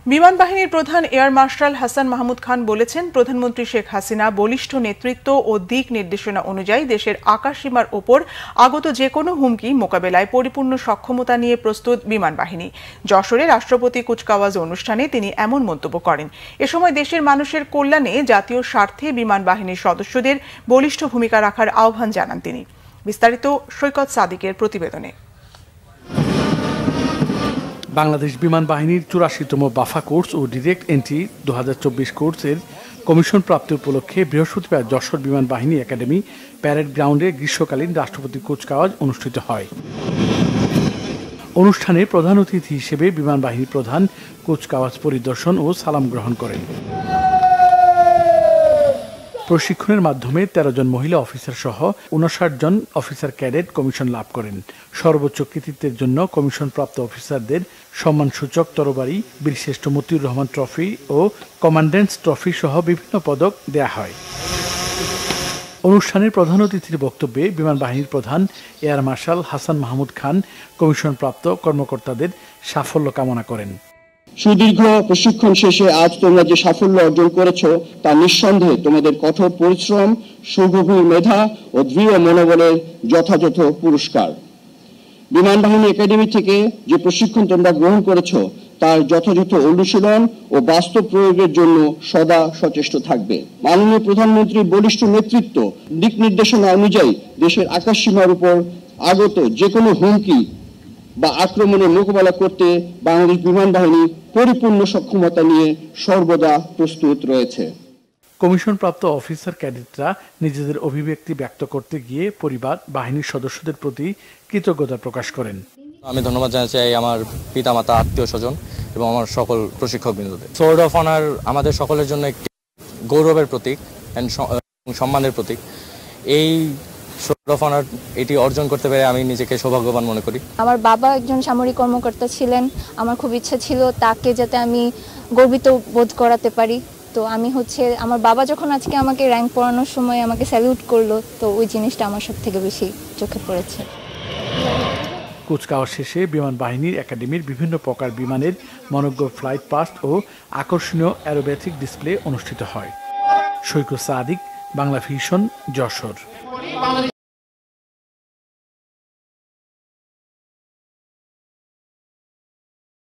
বিমান বাহিনীর প্রধান এয়ার মার্শাল হাসান মাহমুদ খান বলেছেন, প্রধানমন্ত্রী শেখ হাসিনা বলিষ্ঠ নেতৃত্ব ও দিক নির্দেশনা অনুযায়ী দেশের আকাশসীমার ওপর আগত যে কোনো হুমকি মোকাবেলায় পরিপূর্ণ সক্ষমতা নিয়ে প্রস্তুত বিমান বাহিনী। যশোরে রাষ্ট্রপতি কুচকাওয়াজ অনুষ্ঠানে তিনি এমন মন্তব্য করেন। এ সময় দেশের মানুষের কল্যাণে জাতীয় স্বার্থে বিমান বাহিনীর সদস্যদের বলিষ্ঠ ভূমিকা রাখার আহ্বান জানান তিনি। বিস্তারিত সৈকত সাদিকের প্রতিবেদনে। বাংলাদেশ বিমান বাহিনীর 84তম বাফা কোর্স ও ডিরেক্ট এন্ট্রি 2024 কোর্সের কমিশন প্রাপ্তি উপলক্ষে বৃহস্পতিবার যশোর বিমান বাহিনী একাডেমি প্যারেড গ্রাউন্ডে গ্রীষ্মকালীন রাষ্ট্রপতি কুচকাওয়াজ অনুষ্ঠিত হয়। অনুষ্ঠানে প্রধান অতিথি হিসেবে বিমান বাহিনীর প্রধান কুচকাওয়াজ পরিদর্শন ও সালাম গ্রহণ করেন। প্রশিক্ষণের মাধ্যমে 13 জন মহিলা অফিসার সহ 59 জন অফিসার ক্যাডেট কমিশন লাভ করেন। সর্বোচ্চ কৃতিত্বের জন্য কমিশনপ্রাপ্ত অফিসারদের সম্মানসূচক তরবারি, বীরশ্রেষ্ঠ মতিউর রহমান ট্রফি ও কমান্ড্যান্টস ট্রফি সহ বিভিন্ন পদক দেয়া হয়। অনুষ্ঠানের প্রধান অতিথির বক্তব্যে বিমান বাহিনীর প্রধান এয়ার মার্শাল হাসান মাহমুদ খান কমিশনপ্রাপ্ত কর্মকর্তাদের সাফল্য কামনা করেন। সুদীর্ঘ প্রশিক্ষণ শেষে আজ তোমরা যে সাফল্য অর্জন করেছো তা নিঃসন্দেহে তোমাদের কঠোর পরিশ্রম, সুগভীর মেধা ও দৃঢ় মনোবলের যথাযথ পুরস্কার। বিমান বাহিনী একাডেমি থেকে যে প্রশিক্ষণ তোমরা গ্রহণ করেছো তার যথাযথ অনুশীলন ও বাস্তব প্রয়োগের জন্য সদা সচেষ্ট থাকবে। মাননীয় প্রধানমন্ত্রীর বলিষ্ঠ নেতৃত্ব, দিক নির্দেশনা অনুযায়ী দেশের আকাশসীমার উপর আগত যে কোনো হুমকি বা আক্রমণের মোকাবেলা করতে বাংলাদেশ বিমান বাহিনী পরিপূর্ণ সক্ষমতা নিয়ে সর্বদা প্রস্তুত রয়েছে। কমিশনপ্রাপ্ত অফিসার ক্যাডেটরা নিজেদের অভিব্যক্তি ব্যক্ত করতে গিয়ে পরিবার, বাহিনীর সদস্যদের প্রতি কৃতজ্ঞতা প্রকাশ করেন। আমি ধন্যবাদ জানাতে চাই আমার পিতামাতা, আত্মীয় স্বজন এবং আমার সকল প্রশিক্ষক বৃন্দদের। সোর্ড অফ অনার আমাদের সকলের জন্য একটি গৌরবের প্রতীক এবং সম্মানের প্রতীক। এই সোর্ড অফ অনার এটি অর্জন করতে পেরে আমি নিজেকে সৌভাগ্যবান মনে করি। আমার বাবা একজন সামরিক কর্মকর্তা ছিলেন। আমার খুব ইচ্ছা ছিল তাকে যাতে আমি গর্বিত বোধ করাতে পারি। তো আমি আমার বাবা যখন আজকে আমাকে র্যাঙ্ক পড়ানোর সময় আমাকে স্যালিউট করলো, তো ওই জিনিসটা আমার সব থেকে বেশি চোখে পড়েছে। কুচকাওয়াজ শেষে বিমান বাহিনীর একাডেমির বিভিন্ন প্রকার বিমানের মনোজ্ঞ ফ্লাইট পাস্ট ও আকর্ষণীয় অ্যারোব্যাটিক ডিসপ্লে অনুষ্ঠিত হয়। সৈকত সাদিক, বাংলা ভিশন, যশোর।